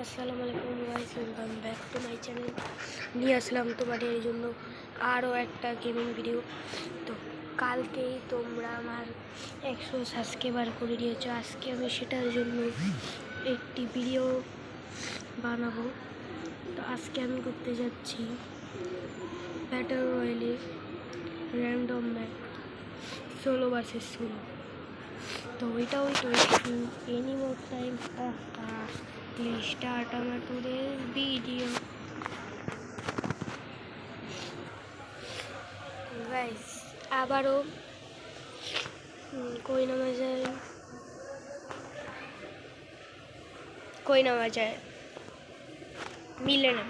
আসসালামু আলাইকুম guys, welcome back to my channel. নিয়ে আসলাম তোমাদের জন্য আরও একটা গেমিং ভিডিও। তো কালকেই তোমরা আমার 100 সাবস্ক্রাইবার করে দিয়েছো। আজকে আমি সেটার জন্য একটি ভিডিও বানাবো। তো আজকে আমি করতে যাচ্ছি ব্যাটল রয়্যালে random match solo versus solo. তো without wasting any more time, please start our today's video. Guys, আবারও কই নামা যায় মিলে না।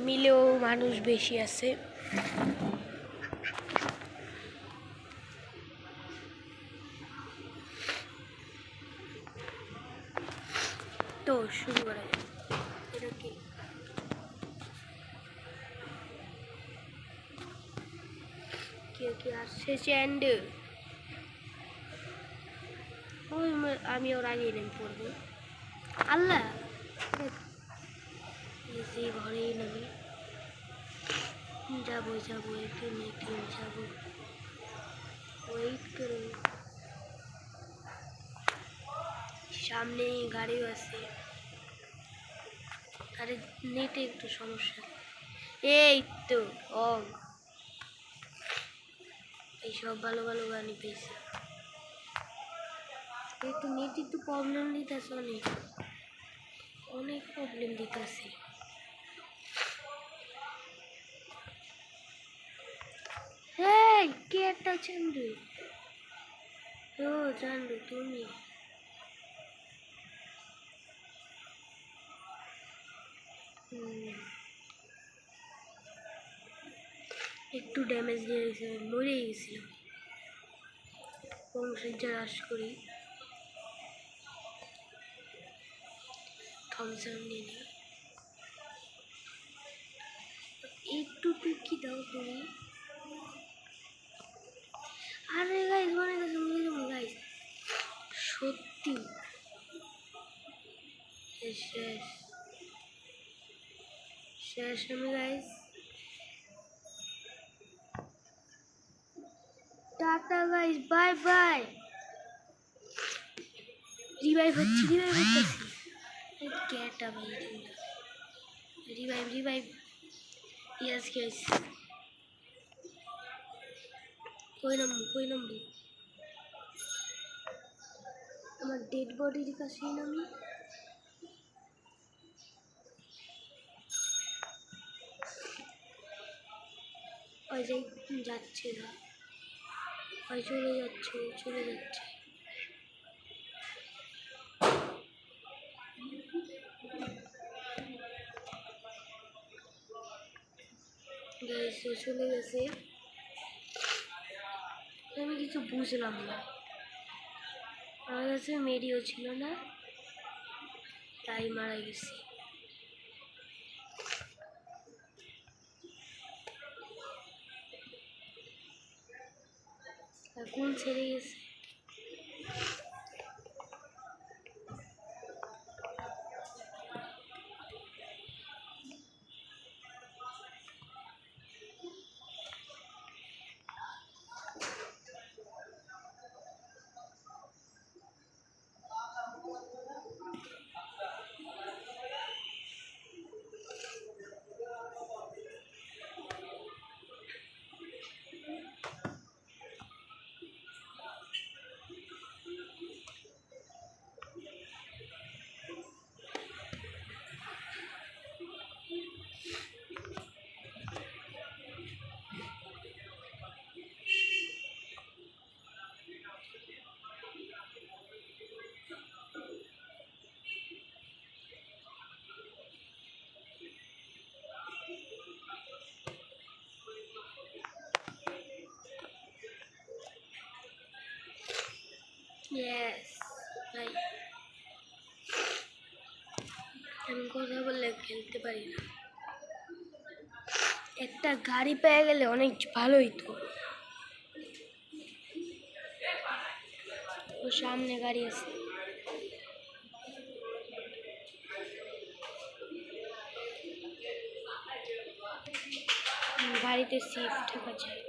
মিলেও মানুষ বেশি আছে। তো শুরু করা যায়। এটা কি কে আসছে চ্যান্ড? আমি ওর আগে নেমে পড়বো। আল্লাহ, যে ঘরেই নামি যাবো একদিন যাবো। ওয়েট করুন, সামনে গাড়িও আছে। আরে নেটে একটু সমস্যা। এই তো এইসব ভালো ভালো গাড়ি পেয়েছি। একটু নেট একটু প্রবলেম দিতেছে, অনেক প্রবলেম দিতেছে। এই কে একটা চান্দু? ও চান্দু, তুমি? একটু ড্যামেজ দিয়ে গেছে, মরে গেছিল। বংশীর রাশ করি, থমসন নিয়ে নিই। একটু টুকি দাও তুমি। আরে গাইস, মনে কাছে মরে যাবো গাইস, সত্যি শেষ শেষ আমি guys. Tata guys, bye bye. Revive হচ্ছি। ক্যাটা ভাই, রিভাইভ। ইয়েস গাইস, কই নামবো? আমার ডেড বডির কাছেই নামি। ওই যে যাচ্ছে না, ওই চলে যাচ্ছে। চলে গেছে। আমি কিছু বুঝলাম না, আমার কাছে মেডিও ছিল না, তাই মারা গেছি। এখন ছেড়ে গেছে। ইয়েস ভাই, আমি কথা বললে খেলতে পারি না। একটা গাড়ি পেয়ে গেলে অনেক ভালোই তো। ওর সামনে গাড়ি আছে। গাড়িতে সিট থাকা চাই।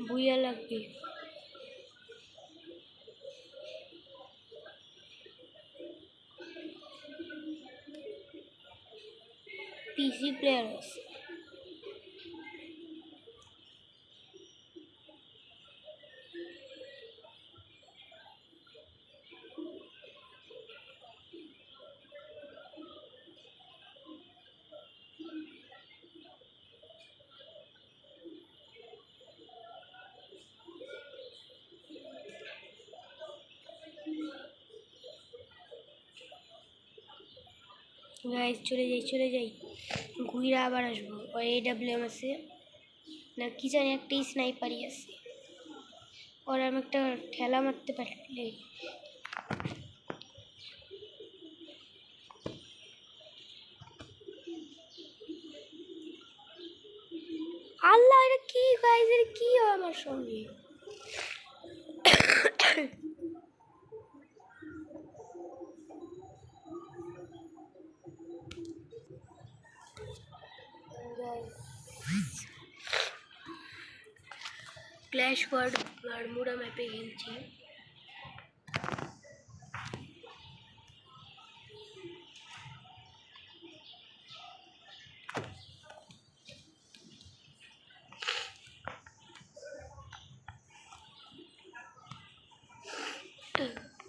বুইয়া লাগবে। পিসি প্লেয়ার আছে। গাইস চলে যাই ঘুরে আবার আসবো। ওই AWM আছে না কি জানি, একটা স্নাইপারই আছে। ওর আমি একটা ঠেলা মারতে পারলে। আল্লাহ, এটা কি গাইস, এটা কি হয় আমার সঙ্গে? ক্ল্যাশ ওয়ার্ড বারমুডা ম্যাপে খেলছি।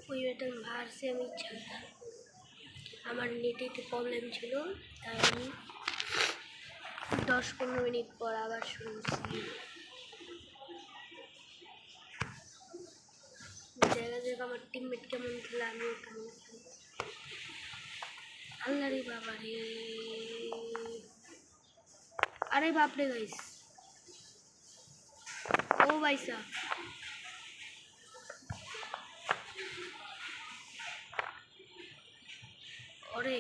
ওই একটা ভার্সে আমি আমার নেটেতে প্রবলেম ছিল, তাই আমি 10-15 মিনিট পর আবার শুনছি। দেখা আমার টিমমেট কেমন খেলে, আমিও কেমন খেলি। আল্লাহ রে বাবা রে, আরে বাপরে গাইস, ও ভাইসা ওরে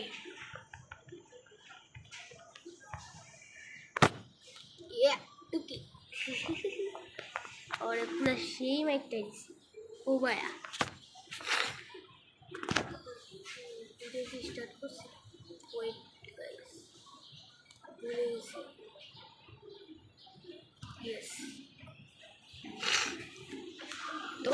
টুকি ওরে পুরো সেই মাইকটা দিছি। ও ভাইয়া স্টার্ট করছি। ওয়েট গাইস, ভুলে গেছি। ইয়েস, তো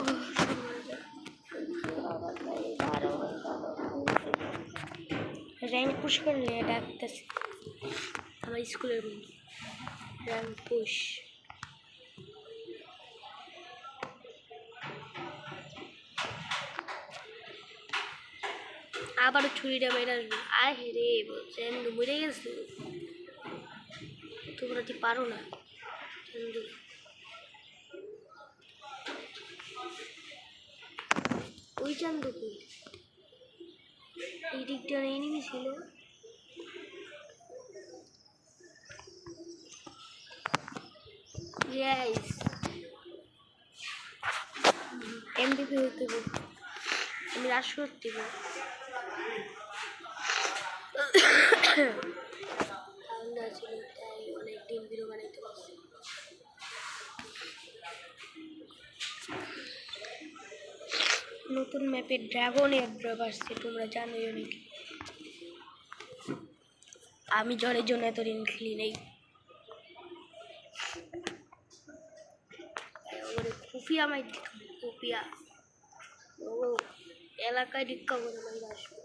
র্যাঙ্ক পুশ করলে ডাকতেছে আমার স্কুলের বন্ধু। র্যাঙ্ক পুশ আবারও ছুরিটা মেরে আসবো। আয় রে বলছেন মরে গেছে, তোমরা কি পারো না? ওই চান্দু কি এই দিকটা এনিমি ছিল? Yes. MVP হতে হবে, আমি রাশ করতে হবে। ঠান্ডা ছিল তাই অনেক দিন ভিডিও বানাইতে পারছি। নতুন ম্যাপে ড্রাগন এয়ারড্রপ আসছে, তোমরা জানোই অনেক। আমি জ্বরের জন্য এতদিন খেলি নেই। খুফিয়া মাই খুফিয়া ও এলাকায় ডিক্কা করে মাই আসবো।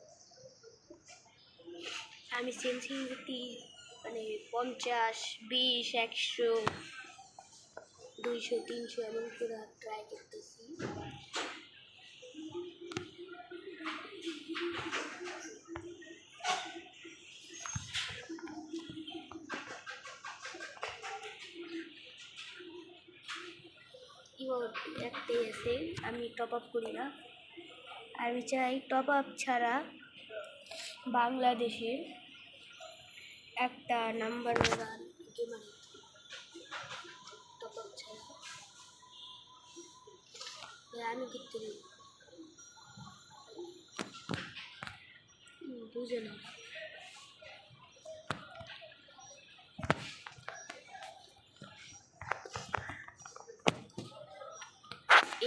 আমি সেন্সিটিভিটি মানে 50, 20, 100, 200, 300 এমন করে ট্রাই করতেছি। একটাই আছে, আমি টপ আপ করি না। আমি চাই টপ আপ ছাড়া বাংলাদেশের একটা number one gamer, top up ছাড়া আমি কিনতে নেই। বুঝে না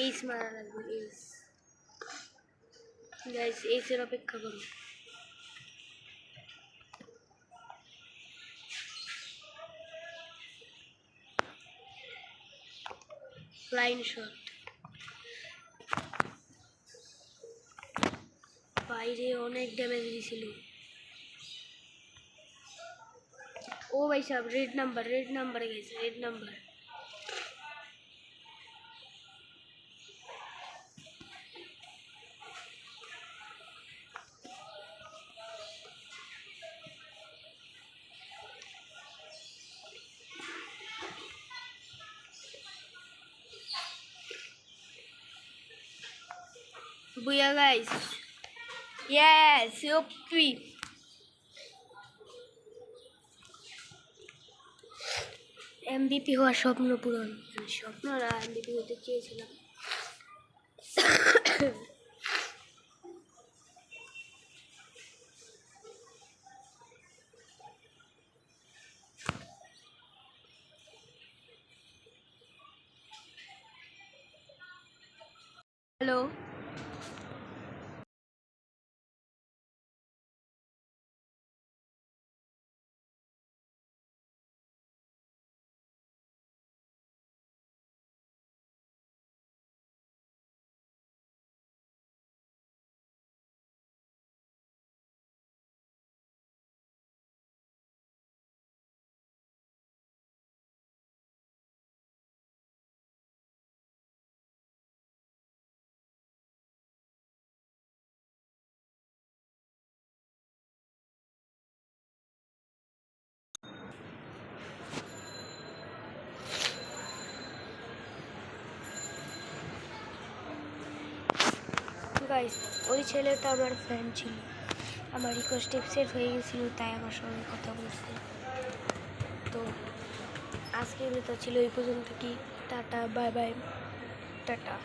এইচ মারা লাগবে, এইচ। গাইস এইচের অপেক্ষা করুন। ফ্লাইং শট, বাইরে অনেক ড্যামেজ দিয়েছিল। ও ভাই সাহেব, রেড নাম্বার গেছে, রেড নাম্বার। বুয়া গাইস, ইয়েস ওপি। এমবিপি হওয়ার স্বপ্ন পূরণ, স্বপ্ন না, এমবিপি হতে চেয়েছিলাম। হ্যালো, গাইস ওই ছেলেটা আমার ফ্যান ছিল, আমার রিকোয়েস্ট অ্যাকসেপ্ট হয়ে গেছিল, তাই আমার সঙ্গে কথা বলছে। তো আজকের ভিডিওটা ছিল এই পর্যন্ত, কি টাটা বাই বাই, টাটা।